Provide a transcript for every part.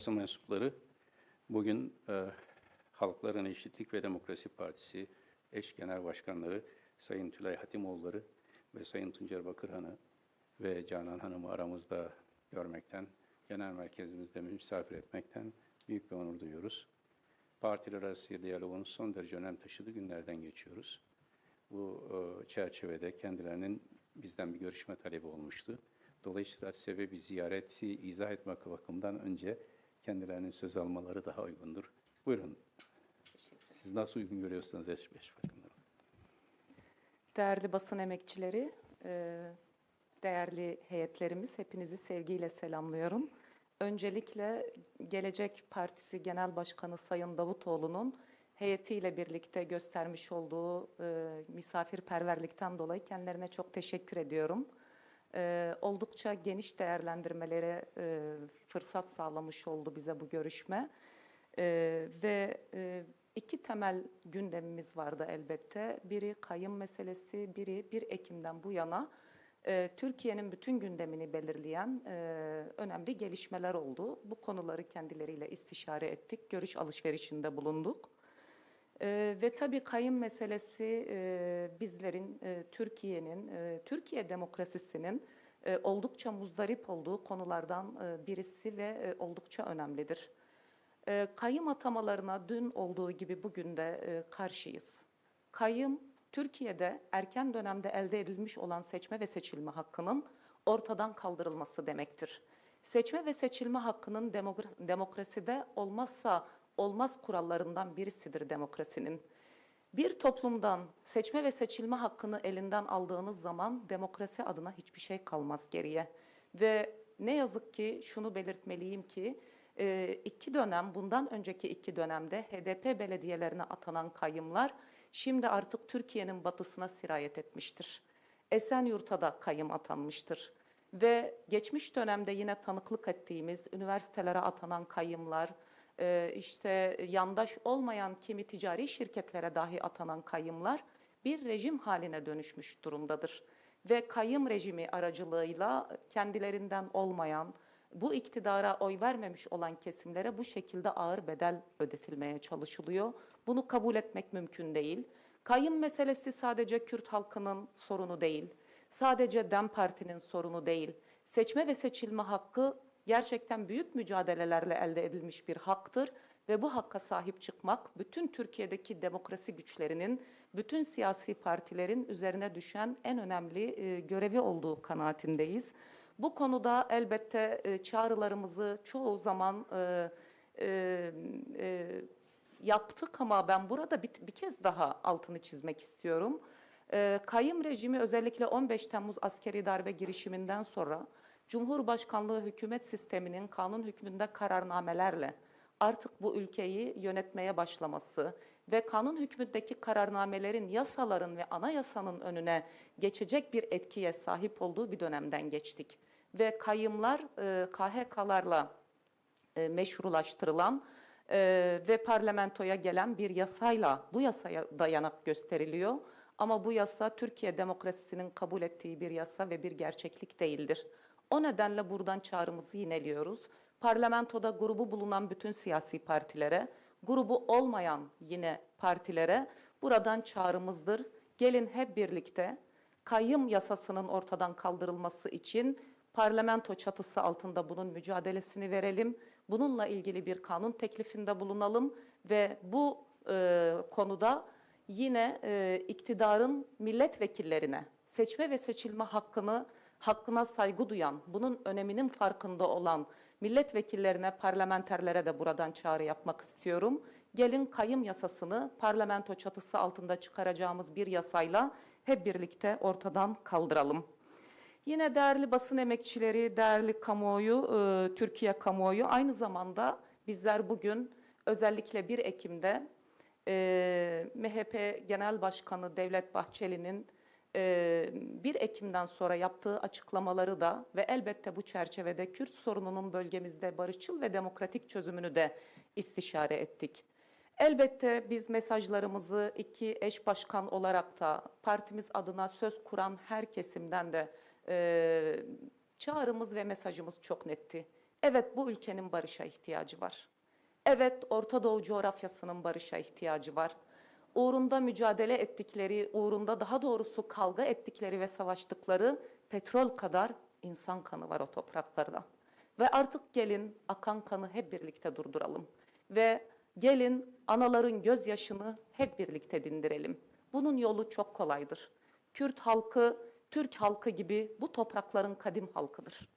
Basın mensupları bugün Halkların Eşitlik ve Demokrasi Partisi eş genel başkanları Sayın Tülay Hatimoğulları ve Sayın Tuncer Bakırhan'ı ve Canan Hanım'ı aramızda görmekten, genel merkezimizde misafir etmekten büyük bir onur duyuyoruz. Partiler arası diyaloğun son derece önem taşıdığı günlerden geçiyoruz. Bu çerçevede kendilerinin bizden bir görüşme talebi olmuştu. Dolayısıyla sebebi ziyareti izah etmek bakımından önce kendilerinin söz almaları daha uygundur. Buyurun. Siz nasıl uygun görüyorsunuz eş başkanlarım? Değerli basın emekçileri, değerli heyetlerimiz, hepinizi sevgiyle selamlıyorum. Öncelikle Gelecek Partisi Genel Başkanı Sayın Davutoğlu'nun heyetiyle birlikte göstermiş olduğu misafirperverlikten dolayı kendilerine çok teşekkür ediyorum. Oldukça geniş değerlendirmelere fırsat sağlamış oldu bize bu görüşme. İki temel gündemimiz vardı elbette. Biri kayyum meselesi, biri 1 Ekim'den bu yana Türkiye'nin bütün gündemini belirleyen önemli gelişmeler oldu. Bu konuları kendileriyle istişare ettik, görüş alışverişinde bulunduk. Ve tabii kayyum meselesi bizlerin, Türkiye'nin, Türkiye demokrasisinin oldukça muzdarip olduğu konulardan birisi ve oldukça önemlidir. Kayyum atamalarına dün olduğu gibi bugün de karşıyız. Kayyum, Türkiye'de erken dönemde elde edilmiş olan seçme ve seçilme hakkının ortadan kaldırılması demektir. Seçme ve seçilme hakkının demokraside olmazsa olmaz kurallarından birisidir demokrasinin. Bir toplumdan seçme ve seçilme hakkını elinden aldığınız zaman demokrasi adına hiçbir şey kalmaz geriye. Ve ne yazık ki şunu belirtmeliyim ki iki dönem, bundan önceki iki dönemde HDP belediyelerine atanan kayyımlar şimdi artık Türkiye'nin batısına sirayet etmiştir. Esenyurt'a da kayyım atanmıştır. Ve geçmiş dönemde yine tanıklık ettiğimiz üniversitelere atanan kayyımlar, işte yandaş olmayan kimi ticari şirketlere dahi atanan kayyımlar bir rejim haline dönüşmüş durumdadır. Ve kayyım rejimi aracılığıyla kendilerinden olmayan, bu iktidara oy vermemiş olan kesimlere bu şekilde ağır bedel ödetilmeye çalışılıyor. Bunu kabul etmek mümkün değil. Kayyım meselesi sadece Kürt halkının sorunu değil, sadece DEM Parti'nin sorunu değil. Seçme ve seçilme hakkı gerçekten büyük mücadelelerle elde edilmiş bir haktır ve bu hakka sahip çıkmak bütün Türkiye'deki demokrasi güçlerinin, bütün siyasi partilerin üzerine düşen en önemli görevi olduğu kanaatindeyiz. Bu konuda elbette çağrılarımızı çoğu zaman yaptık ama ben burada bir kez daha altını çizmek istiyorum. Kayyım rejimi özellikle 15 Temmuz askeri darbe girişiminden sonra Cumhurbaşkanlığı hükümet sisteminin kanun hükmünde kararnamelerle artık bu ülkeyi yönetmeye başlaması ve kanun hükmündeki kararnamelerin, yasaların ve anayasanın önüne geçecek bir etkiye sahip olduğu bir dönemden geçtik. Ve kayyımlar KHK'larla meşrulaştırılan ve parlamentoya gelen bir yasayla bu yasaya dayanak gösteriliyor. Ama bu yasa Türkiye demokrasisinin kabul ettiği bir yasa ve bir gerçeklik değildir. O nedenle buradan çağrımızı yineliyoruz. Parlamentoda grubu bulunan bütün siyasi partilere, grubu olmayan yine partilere buradan çağrımızdır. Gelin hep birlikte kayyım yasasının ortadan kaldırılması için parlamento çatısı altında bunun mücadelesini verelim. Bununla ilgili bir kanun teklifinde bulunalım ve bu konuda yine iktidarın milletvekillerine seçme ve seçilme hakkına saygı duyan, bunun öneminin farkında olan milletvekillerine, parlamenterlere de buradan çağrı yapmak istiyorum. Gelin kayyım yasasını parlamento çatısı altında çıkaracağımız bir yasayla hep birlikte ortadan kaldıralım. Yine değerli basın emekçileri, değerli kamuoyu, Türkiye kamuoyu, aynı zamanda bizler bugün özellikle 1 Ekim'de MHP Genel Başkanı Devlet Bahçeli'nin 1 Ekim'den sonra yaptığı açıklamaları da ve elbette bu çerçevede Kürt sorununun bölgemizde barışçıl ve demokratik çözümünü de istişare ettik. Elbette biz mesajlarımızı iki eş başkan olarak da partimiz adına söz kuran her kesimden de çağrımız ve mesajımız çok netti. Evet, bu ülkenin barışa ihtiyacı var. Evet, Orta Doğu coğrafyasının barışa ihtiyacı var. Uğrunda mücadele ettikleri, uğrunda daha doğrusu kavga ettikleri ve savaştıkları petrol kadar insan kanı var o topraklarda. Ve artık gelin akan kanı hep birlikte durduralım. Ve gelin anaların gözyaşını hep birlikte dindirelim. Bunun yolu çok kolaydır. Kürt halkı, Türk halkı gibi bu toprakların kadim halkıdır.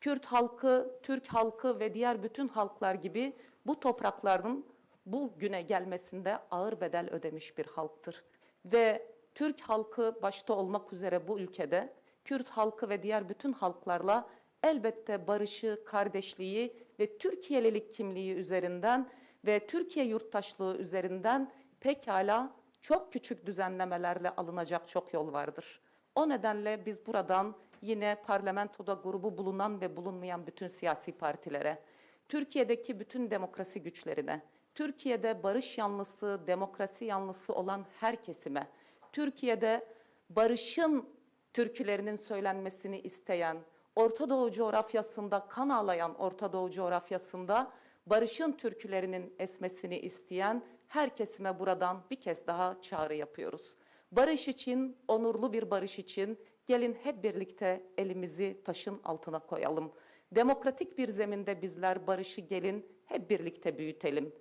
Kürt halkı, Türk halkı ve diğer bütün halklar gibi bu toprakların bu güne gelmesinde ağır bedel ödemiş bir halktır. Ve Türk halkı başta olmak üzere bu ülkede Kürt halkı ve diğer bütün halklarla elbette barışı, kardeşliği ve Türkiye'lilik kimliği üzerinden ve Türkiye yurttaşlığı üzerinden pekala çok küçük düzenlemelerle alınacak çok yol vardır. O nedenle biz buradan yine parlamentoda grubu bulunan ve bulunmayan bütün siyasi partilere, Türkiye'deki bütün demokrasi güçlerine, Türkiye'de barış yanlısı, demokrasi yanlısı olan her kesime, Türkiye'de barışın türkülerinin söylenmesini isteyen, Orta Doğu coğrafyasında kan ağlayan Orta Doğu coğrafyasında barışın türkülerinin esmesini isteyen her kesime buradan bir kez daha çağrı yapıyoruz. Barış için, onurlu bir barış için gelin hep birlikte elimizi taşın altına koyalım. Demokratik bir zeminde bizler barışı gelin hep birlikte büyütelim.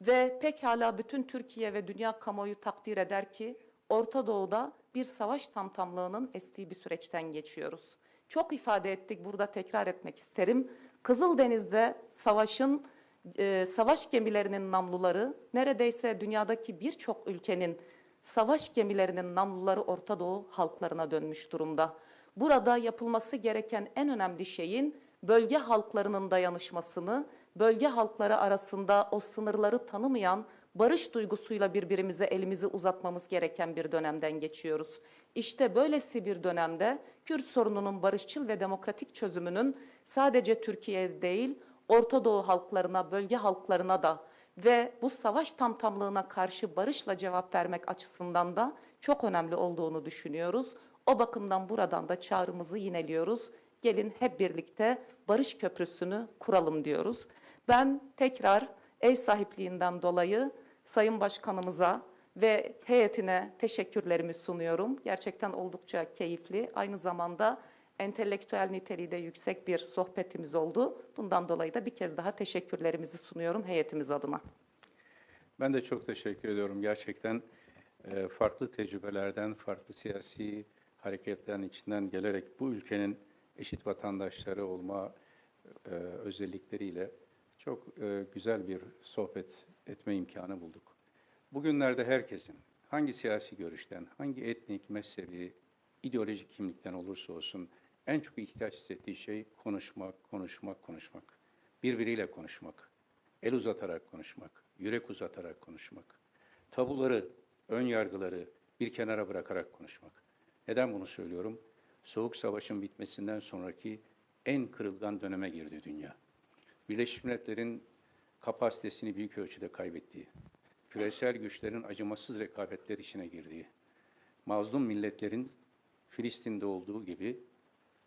Ve pekala bütün Türkiye ve dünya kamuoyu takdir eder ki Orta Doğu'da bir savaş tamtamlığının estiği bir süreçten geçiyoruz. Çok ifade ettik, burada tekrar etmek isterim. Kızıldeniz'de savaş gemilerinin namluları neredeyse dünyadaki birçok ülkenin savaş gemilerinin namluları Orta Doğu halklarına dönmüş durumda. Burada yapılması gereken en önemli şeyin bölge halklarının dayanışmasını, bölge halkları arasında o sınırları tanımayan barış duygusuyla birbirimize elimizi uzatmamız gereken bir dönemden geçiyoruz. İşte böylesi bir dönemde Kürt sorununun barışçıl ve demokratik çözümünün sadece Türkiye değil, Orta Doğu halklarına, bölge halklarına da ve bu savaş tamtamlığına karşı barışla cevap vermek açısından da çok önemli olduğunu düşünüyoruz. O bakımdan buradan da çağrımızı yineliyoruz. Gelin hep birlikte barış köprüsünü kuralım diyoruz. Ben tekrar ev sahipliğinden dolayı Sayın Başkanımıza ve heyetine teşekkürlerimi sunuyorum. Gerçekten oldukça keyifli, aynı zamanda entelektüel niteliği de yüksek bir sohbetimiz oldu. Bundan dolayı da bir kez daha teşekkürlerimizi sunuyorum heyetimiz adına. Ben de çok teşekkür ediyorum. Gerçekten farklı tecrübelerden, farklı siyasi hareketlerin içinden gelerek bu ülkenin eşit vatandaşları olma özellikleriyle çok güzel bir sohbet etme imkanı bulduk. Bugünlerde herkesin hangi siyasi görüşten, hangi etnik, mezhebi, ideolojik kimlikten olursa olsun en çok ihtiyaç hissettiği şey konuşmak, konuşmak, konuşmak. Birbiriyle konuşmak, el uzatarak konuşmak, yürek uzatarak konuşmak. Tabuları, ön yargıları bir kenara bırakarak konuşmak. Neden bunu söylüyorum? Soğuk Savaş'ın bitmesinden sonraki en kırılgan döneme girdi dünya. Birleşmiş Milletler'in kapasitesini büyük ölçüde kaybettiği, küresel güçlerin acımasız rekabetler içine girdiği, mazlum milletlerin Filistin'de olduğu gibi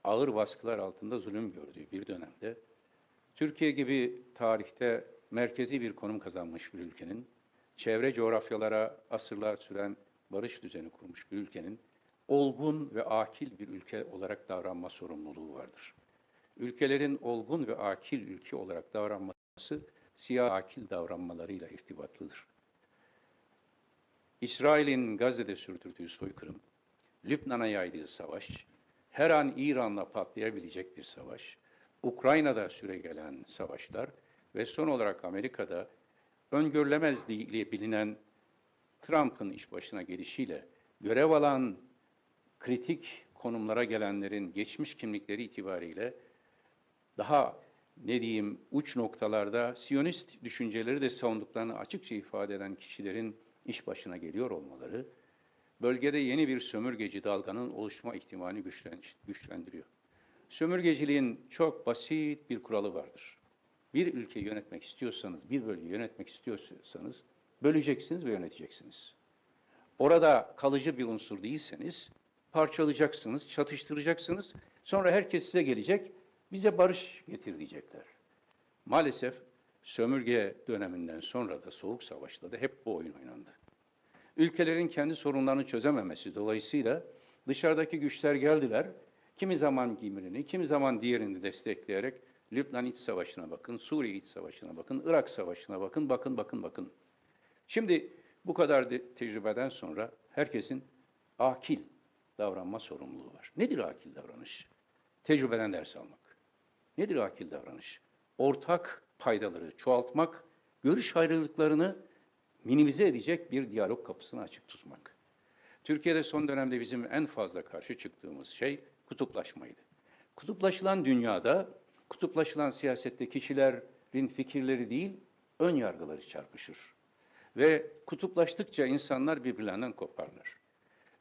ağır baskılar altında zulüm gördüğü bir dönemde, Türkiye gibi tarihte merkezi bir konum kazanmış bir ülkenin, çevre coğrafyalara asırlar süren barış düzeni kurmuş bir ülkenin, olgun ve akil bir ülke olarak davranma sorumluluğu vardır. Ülkelerin olgun ve akil ülke olarak davranması, siyah akil davranmalarıyla irtibatlıdır. İsrail'in Gazze'de sürdürdüğü soykırım, Lübnan'a yaydığı savaş, her an İran'la patlayabilecek bir savaş, Ukrayna'da süregelen savaşlar ve son olarak Amerika'da öngörülemezliğiyle bilinen Trump'ın iş başına gelişiyle görev alan kritik konumlara gelenlerin geçmiş kimlikleri itibariyle daha uç noktalarda Siyonist düşünceleri de savunduklarını açıkça ifade eden kişilerin iş başına geliyor olmaları, bölgede yeni bir sömürgeci dalganın oluşma ihtimalini güçlendiriyor. Sömürgeciliğin çok basit bir kuralı vardır. Bir ülkeyi yönetmek istiyorsanız, bir bölgeyi yönetmek istiyorsanız böleceksiniz ve yöneteceksiniz. Orada kalıcı bir unsur değilseniz parçalayacaksınız, çatıştıracaksınız. Sonra herkes size gelecek, bize barış getir diyecekler. Maalesef sömürge döneminden sonra da Soğuk Savaş'ta da hep bu oyun oynandı. Ülkelerin kendi sorunlarını çözememesi dolayısıyla dışarıdaki güçler geldiler. Kimi zaman birini, kimi zaman diğerini destekleyerek Lübnan İç Savaşı'na bakın, Suriye İç Savaşı'na bakın, Irak Savaşı'na bakın, bakın. Şimdi bu kadar tecrübeden sonra herkesin akil davranma sorumluluğu var. Nedir akil davranış? Tecrübeden ders almak. Nedir akil davranış? Ortak paydaları çoğaltmak, görüş ayrılıklarını minimize edecek bir diyalog kapısını açık tutmak. Türkiye'de son dönemde bizim en fazla karşı çıktığımız şey kutuplaşmaydı. Kutuplaşılan dünyada, kutuplaşılan siyasette kişilerin fikirleri değil, ön yargıları çarpışır. Ve kutuplaştıkça insanlar birbirlerinden koparlar.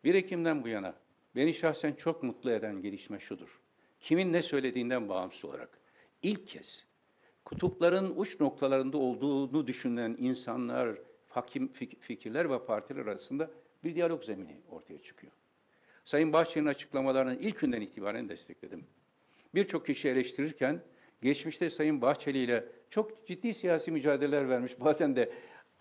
1 Ekim'den bu yana beni şahsen çok mutlu eden gelişme şudur. Kimin ne söylediğinden bağımsız olarak ilk kez kutupların uç noktalarında olduğunu düşünen insanlar, fikirler ve partiler arasında bir diyalog zemini ortaya çıkıyor. Sayın Bahçeli'nin açıklamalarını ilk günden itibaren destekledim. Birçok kişi eleştirirken geçmişte Sayın Bahçeli ile çok ciddi siyasi mücadeleler vermiş, bazen de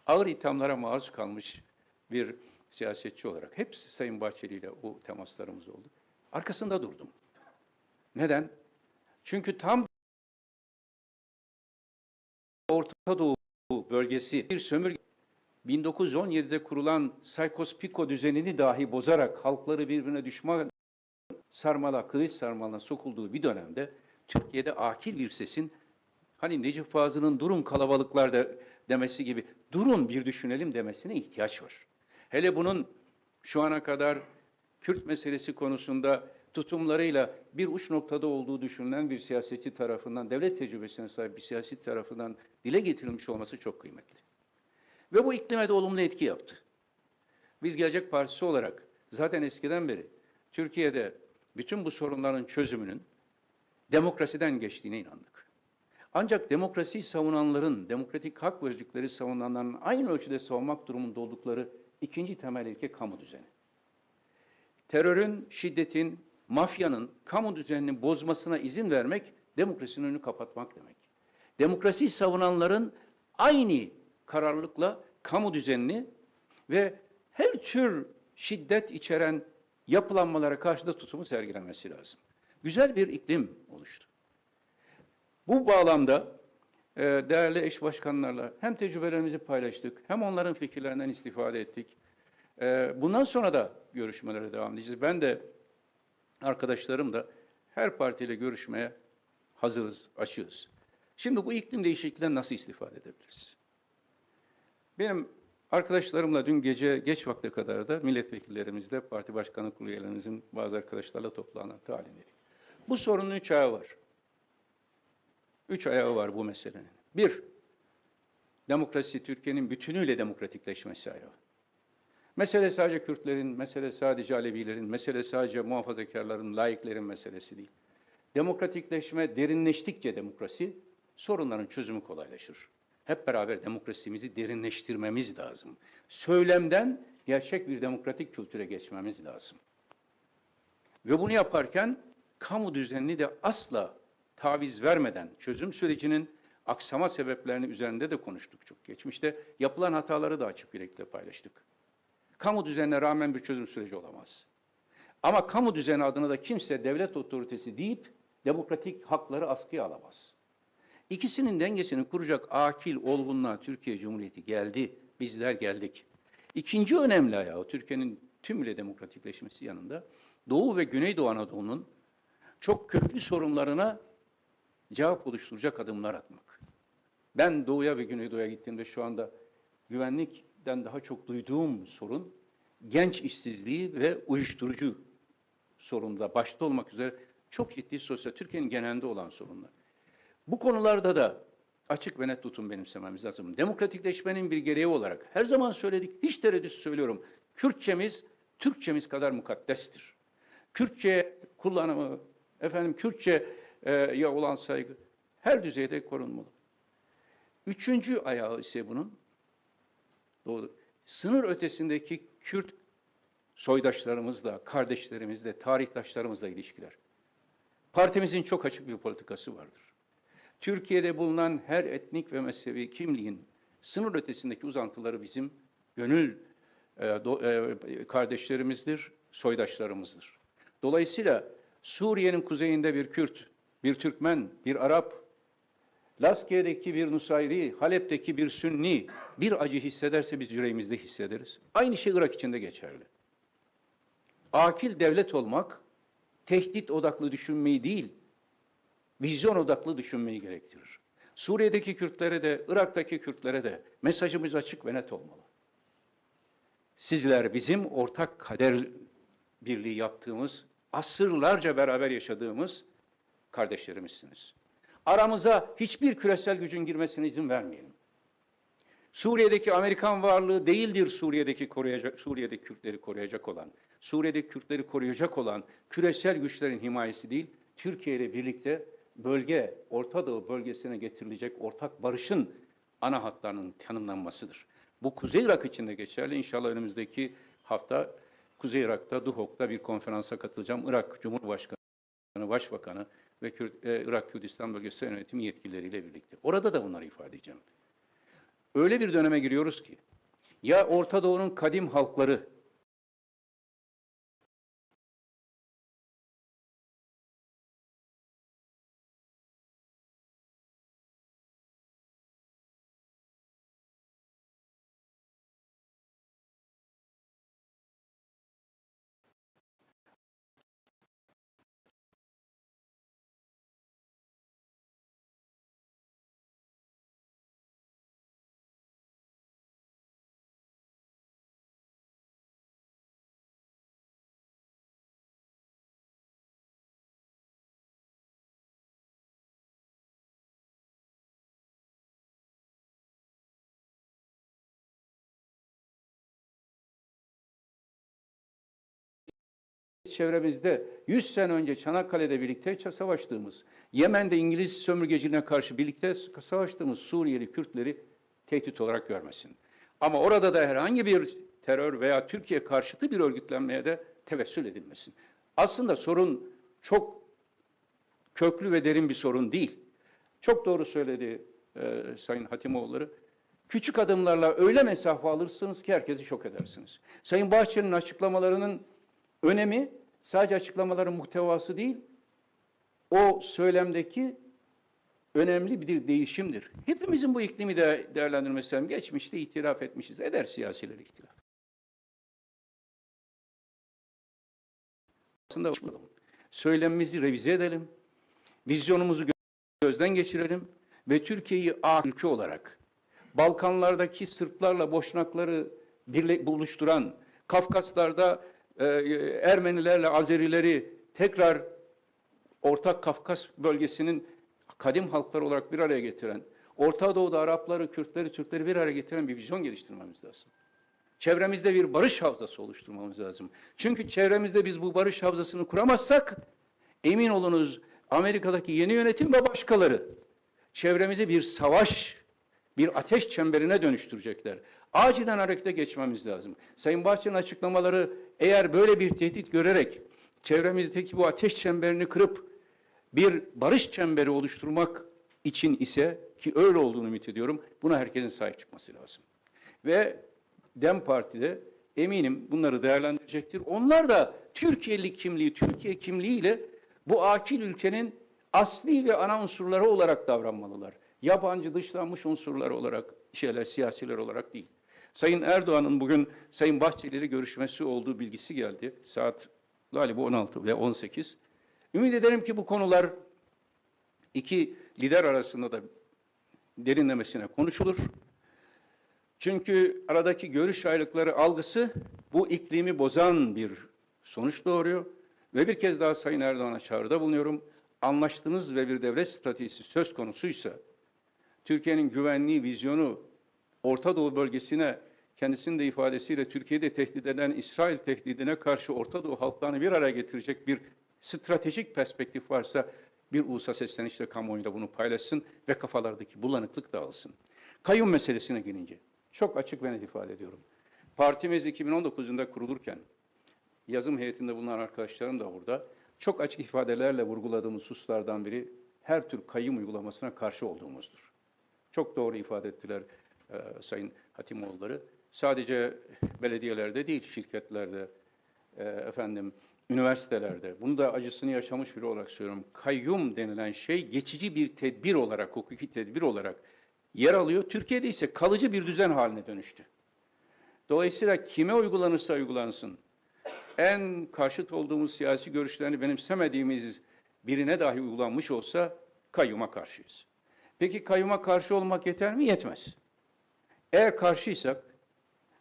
ağır ithamlara maruz kalmış bir siyasetçi olarak hep Sayın Bahçeli ile o temaslarımız oldu. Arkasında durdum. Neden? Çünkü tam Orta Doğu bölgesi bir sömürge 1917'de kurulan Saykos-Picot düzenini dahi bozarak halkları birbirine düşman sarmala, kılıç sarmalına sokulduğu bir dönemde Türkiye'de akil bir sesin hani Necip Fazıl'ın durun kalabalıklar demesi gibi durun bir düşünelim demesine ihtiyaç var. Hele bunun şu ana kadar Kürt meselesi konusunda tutumlarıyla bir uç noktada olduğu düşünülen bir siyasetçi tarafından, devlet tecrübesine sahip bir siyasi tarafından dile getirilmiş olması çok kıymetli. Ve bu iklime de olumlu etki yaptı. Biz Gelecek Partisi olarak zaten eskiden beri Türkiye'de bütün bu sorunların çözümünün demokrasiden geçtiğine inandık. Ancak demokrasiyi savunanların, demokratik hak ve özgürlükleri savunanların aynı ölçüde savunmak durumunda oldukları ikinci temel ilke kamu düzeni. Terörün, şiddetin, mafyanın kamu düzenini bozmasına izin vermek, demokrasinin önünü kapatmak demek. Demokrasiyi savunanların aynı kararlılıkla kamu düzenini ve her tür şiddet içeren yapılanmalara karşı da tutumu sergilemesi lazım. Güzel bir iklim oluştu. Bu bağlamda değerli eş başkanlarla hem tecrübelerimizi paylaştık, hem onların fikirlerinden istifade ettik. Bundan sonra da görüşmelere devam edeceğiz. Ben de arkadaşlarım da her partiyle görüşmeye hazırız, açığız. Şimdi bu iklim değişikliğinden nasıl istifade edebiliriz? Benim arkadaşlarımla dün gece geç vakte kadar da milletvekillerimizle, parti başkanı kurulu üyelerimizin bazı arkadaşlarla toplantı halindeydik. Bu sorunun 3 ayağı var. 3 ayağı var bu meselenin. 1, demokrasi Türkiye'nin bütünüyle demokratikleşmesi ayağı. Mesele sadece Kürtlerin, mesele sadece Alevilerin, mesele sadece muhafazakarların, laiklerin meselesi değil. Demokratikleşme derinleştikçe demokrasi, sorunların çözümü kolaylaşır. Hep beraber demokrasimizi derinleştirmemiz lazım. Söylemden gerçek bir demokratik kültüre geçmemiz lazım. Ve bunu yaparken kamu düzenini de asla taviz vermeden çözüm sürecinin aksama sebeplerini üzerinde de konuştuk çok. Geçmişte yapılan hataları da açık yürekle paylaştık. Kamu düzenine rağmen bir çözüm süreci olamaz. Ama kamu düzeni adına da kimse devlet otoritesi deyip demokratik hakları askıya alamaz. İkisinin dengesini kuracak akil olgunluğa Türkiye Cumhuriyeti geldi, bizler geldik. İkinci önemli ayağı Türkiye'nin tümüyle demokratikleşmesi yanında Doğu ve Güneydoğu Anadolu'nun çok köklü sorunlarına cevap oluşturacak adımlar atmak. Ben Doğu'ya ve Güneydoğu'ya gittiğimde şu anda güvenlikten daha çok duyduğum sorun genç işsizliği ve uyuşturucu sorununda başta olmak üzere çok ciddi sosyal, Türkiye'nin genelinde olan sorunlar. Bu konularda da açık ve net tutum benimsememiz lazım. Demokratikleşmenin bir gereği olarak her zaman söyledik, hiç tereddüt söylüyorum. Kürtçemiz, Türkçemiz kadar mukaddestir. Kürtçe kullanımı, Kürtçe'ye olan saygı her düzeyde korunmalı. Üçüncü ayağı ise bunun, doğru, sınır ötesindeki Kürt soydaşlarımızla, kardeşlerimizle, tarihtaşlarımızla ilişkiler. Partimizin çok açık bir politikası vardır. Türkiye'de bulunan her etnik ve mezhebi kimliğin sınır ötesindeki uzantıları bizim gönül kardeşlerimizdir, soydaşlarımızdır. Dolayısıyla Suriye'nin kuzeyinde bir Kürt, bir Türkmen, bir Arap, Laskiye'deki bir Nusayri, Halep'teki bir Sünni bir acı hissederse biz yüreğimizde hissederiz. Aynı şey Irak için de geçerli. Akil devlet olmak, tehdit odaklı düşünmeyi değil, vizyon odaklı düşünmeyi gerektirir. Suriye'deki Kürtlere de, Irak'taki Kürtlere de mesajımız açık ve net olmalı. Sizler bizim ortak kader birliği yaptığımız, asırlarca beraber yaşadığımız kardeşlerimizsiniz. Aramıza hiçbir küresel gücün girmesine izin vermeyelim. Suriye'deki Amerikan varlığı değildir Suriye'deki Kürtleri koruyacak olan. Suriye'deki Kürtleri koruyacak olan küresel güçlerin himayesi değil, Türkiye ile birlikte Orta Doğu bölgesine getirilecek ortak barışın ana hatlarının tanımlanmasıdır. Bu Kuzey Irak için de geçerli. İnşallah önümüzdeki hafta Kuzey Irak'ta, Duhok'ta bir konferansa katılacağım. Irak Cumhurbaşkanı, Başbakanı ve Irak Kürdistan Bölgesi Yönetimi yetkilileriyle birlikte. Orada da bunları ifade edeceğim. Öyle bir döneme giriyoruz ki, ya Orta Doğu'nun kadim halkları, çevremizde 100 sene önce Çanakkale'de birlikte savaştığımız, Yemen'de İngiliz sömürgeciliğine karşı birlikte savaştığımız Suriyeli Kürtleri tehdit olarak görmesin. Ama orada da herhangi bir terör veya Türkiye karşıtı bir örgütlenmeye de tevessül edilmesin. Aslında sorun çok köklü ve derin bir sorun değil. Çok doğru söyledi Sayın Hatimoğulları. Küçük adımlarla öyle mesafe alırsınız ki herkesi şok edersiniz. Sayın Bahçeli'nin açıklamalarının önemi sadece açıklamaların muhtevası değil, o söylemdeki önemli bir değişimdir. Hepimizin bu iklimi de değerlendirmesi lazım. Geçmişte itiraf etmişiz. Eder siyasiler ihtilaf. Aslında söylemimizi revize edelim, vizyonumuzu gözden geçirelim ve Türkiye'yi ülke olarak Balkanlardaki Sırplarla Boşnakları buluşturan, Kafkaslar'da Ermenilerle Azerileri tekrar ortak Kafkas bölgesinin kadim halkları olarak bir araya getiren, Orta Doğu'da Arapları, Kürtleri, Türkleri bir araya getiren bir vizyon geliştirmemiz lazım. Çevremizde bir barış havzası oluşturmamız lazım. Çünkü çevremizde biz bu barış havzasını kuramazsak, emin olunuz Amerika'daki yeni yönetim ve başkaları çevremizi bir savaş, bir ateş çemberine dönüştürecekler. Acilen harekete geçmemiz lazım. Sayın Bahçeli'nin açıklamaları eğer böyle bir tehdit görerek çevremizdeki bu ateş çemberini kırıp bir barış çemberi oluşturmak için ise, ki öyle olduğunu ümit ediyorum, buna herkesin sahip çıkması lazım. Ve DEM Parti'de eminim bunları değerlendirecektir. Onlar da Türkiye'li kimliği, Türkiye kimliğiyle bu akil ülkenin asli ve ana unsurları olarak davranmalılar. Yabancı dışlanmış unsurlar olarak, siyasiler olarak değil. Sayın Erdoğan'ın bugün Sayın Bahçeli ile görüşmesi olduğu bilgisi geldi. Saat galiba 16 ve 18. Ümit ederim ki bu konular iki lider arasında da derinlemesine konuşulur. Çünkü aradaki görüş ayrılıkları algısı bu iklimi bozan bir sonuç doğuruyor. Ve bir kez daha Sayın Erdoğan'a çağrıda bulunuyorum. Anlaştığınız ve bir devlet stratejisi söz konusuysa, Türkiye'nin güvenliği, vizyonu, Orta Doğu bölgesine, kendisinin de ifadesiyle Türkiye'de tehdit eden İsrail tehdidine karşı Orta Doğu halklarını bir araya getirecek bir stratejik perspektif varsa bir ulusa seslenişle kamuoyuyla bunu paylaşsın ve kafalardaki bulanıklık dağılsın. Kayyum meselesine gelince çok açık ve net ifade ediyorum. Partimiz 2019 yılında kurulurken yazım heyetinde bulunan arkadaşlarım da burada çok açık ifadelerle vurguladığımız hususlardan biri her tür kayyum uygulamasına karşı olduğumuzdur. Çok doğru ifade ettiler Sayın Hatimoğulları. Sadece belediyelerde değil, şirketlerde, üniversitelerde, bunu da acısını yaşamış biri olarak söylüyorum. Kayyum denilen şey geçici bir tedbir olarak, hukuki tedbir olarak yer alıyor. Türkiye'de ise kalıcı bir düzen haline dönüştü. Dolayısıyla kime uygulanırsa uygulansın, en karşıt olduğumuz siyasi görüşlerini benimsemediğimiz birine dahi uygulanmış olsa kayyuma karşıyız. Peki kayyuma karşı olmak yeter mi? Yetmez. Eğer karşıysak,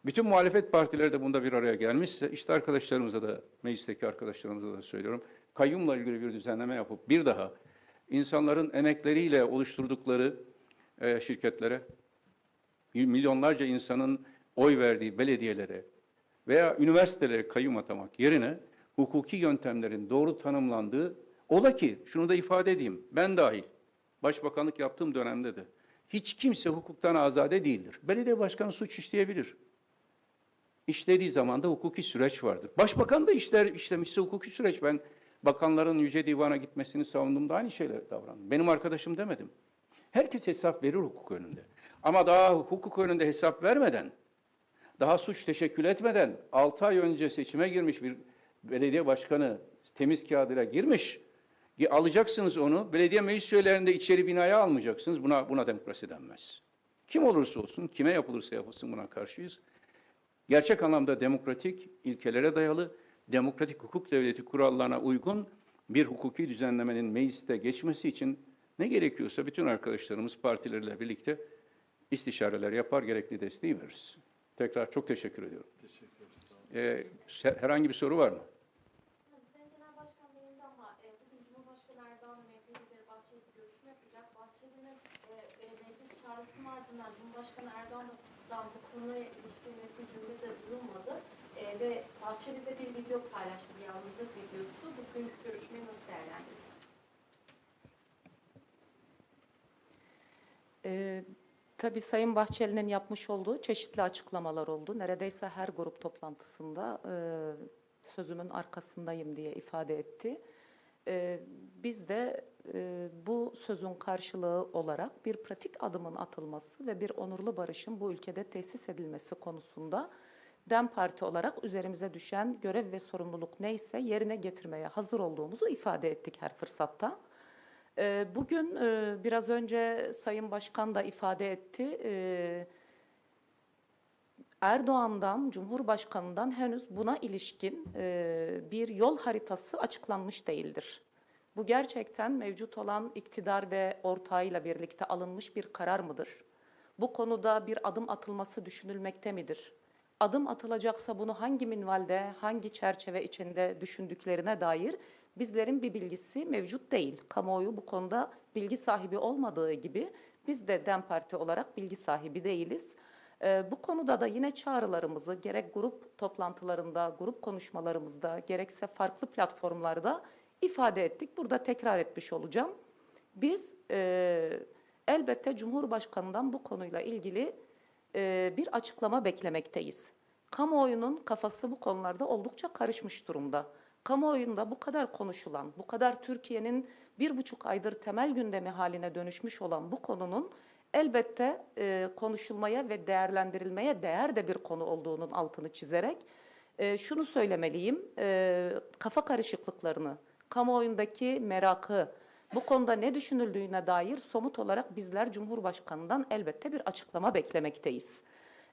bütün muhalefet partileri de bunda bir araya gelmişse, işte arkadaşlarımıza da, meclisteki arkadaşlarımıza da söylüyorum, kayyumla ilgili bir düzenleme yapıp bir daha insanların emekleriyle oluşturdukları şirketlere, milyonlarca insanın oy verdiği belediyelere veya üniversitelere kayyum atamak yerine hukuki yöntemlerin doğru tanımlandığı, ola ki şunu da ifade edeyim, ben dahil, başbakanlık yaptığım dönemde de hiç kimse hukuktan azade değildir. Belediye başkanı suç işleyebilir. İşlediği zaman da hukuki süreç vardır. Başbakan da işlemişse hukuki süreç. Ben bakanların Yüce Divan'a gitmesini savunduğumda aynı şeyle davrandım. Benim arkadaşım demedim. Herkes hesap verir hukuk önünde. Ama daha hukuk önünde hesap vermeden, daha suç teşekkül etmeden 6 ay önce seçime girmiş bir belediye başkanı temiz kağıdıyla girmiş. Alacaksınız onu, belediye meclis üyelerinde içeri binaya almayacaksınız. Buna demokrasi denmez. Kim olursa olsun, kime yapılırsa yapılsın buna karşıyız. Gerçek anlamda demokratik ilkelere dayalı, demokratik hukuk devleti kurallarına uygun bir hukuki düzenlemenin mecliste geçmesi için ne gerekiyorsa bütün arkadaşlarımız partilerle birlikte istişareler yapar, gerekli desteği veririz. Tekrar çok teşekkür ediyorum. Teşekkür ederim. Herhangi bir soru var mı? Sayın Genel Başkan benim de ama bugün Cumhurbaşkanı Erdoğan ve MHP lideri Bahçeli bir görüşme yapacak. Bahçeli'nin meclis çağrısının ardından Cumhurbaşkanı Erdoğan'dan bu konuya ilişkin bir cümlede bulunmadı. Ve Bahçeli de bir video paylaştı, bir yalnızlık videosu. Bugünkü görüşmeyi nasıl değerlendiriyorsunuz? Tabii Sayın Bahçeli'nin yapmış olduğu çeşitli açıklamalar oldu. Neredeyse her grup toplantısında sözümün arkasındayım diye ifade etti. Biz de bu sözün karşılığı olarak bir pratik adımın atılması ve bir onurlu barışın bu ülkede tesis edilmesi konusunda DEM Parti olarak üzerimize düşen görev ve sorumluluk neyse yerine getirmeye hazır olduğumuzu ifade ettik her fırsatta. Bugün biraz önce Sayın Başkan da ifade etti. Erdoğan'dan, Cumhurbaşkanı'ndan henüz buna ilişkin bir yol haritası açıklanmış değildir. Bu gerçekten mevcut olan iktidar ve ortağıyla birlikte alınmış bir karar mıdır? Bu konuda bir adım atılması düşünülmekte midir? Adım atılacaksa bunu hangi minvalde, hangi çerçeve içinde düşündüklerine dair bizlerin bir bilgisi mevcut değil. Kamuoyu bu konuda bilgi sahibi olmadığı gibi biz de DEM Parti olarak bilgi sahibi değiliz. Bu konuda da yine çağrılarımızı gerek grup toplantılarında, grup konuşmalarımızda, gerekse farklı platformlarda ifade ettik. Burada tekrar etmiş olacağım. Biz elbette Cumhurbaşkanı'ndan bu konuyla ilgili bir açıklama beklemekteyiz. Kamuoyunun kafası bu konularda oldukça karışmış durumda. Kamuoyunda bu kadar konuşulan, bu kadar Türkiye'nin 1,5 aydır temel gündemi haline dönüşmüş olan bu konunun elbette konuşulmaya ve değerlendirilmeye değer de bir konu olduğunun altını çizerek şunu söylemeliyim, kafa karışıklıklarını, kamuoyundaki merakı, bu konuda ne düşünüldüğüne dair somut olarak bizler Cumhurbaşkanı'ndan elbette bir açıklama beklemekteyiz.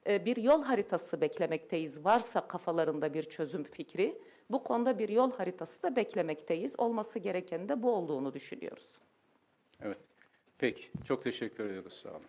Bir yol haritası beklemekteyiz. Varsa kafalarında bir çözüm fikri, bu konuda bir yol haritası da beklemekteyiz. Olması gereken de bu olduğunu düşünüyoruz. Evet. Peki. Çok teşekkür ediyoruz. Sağ olun.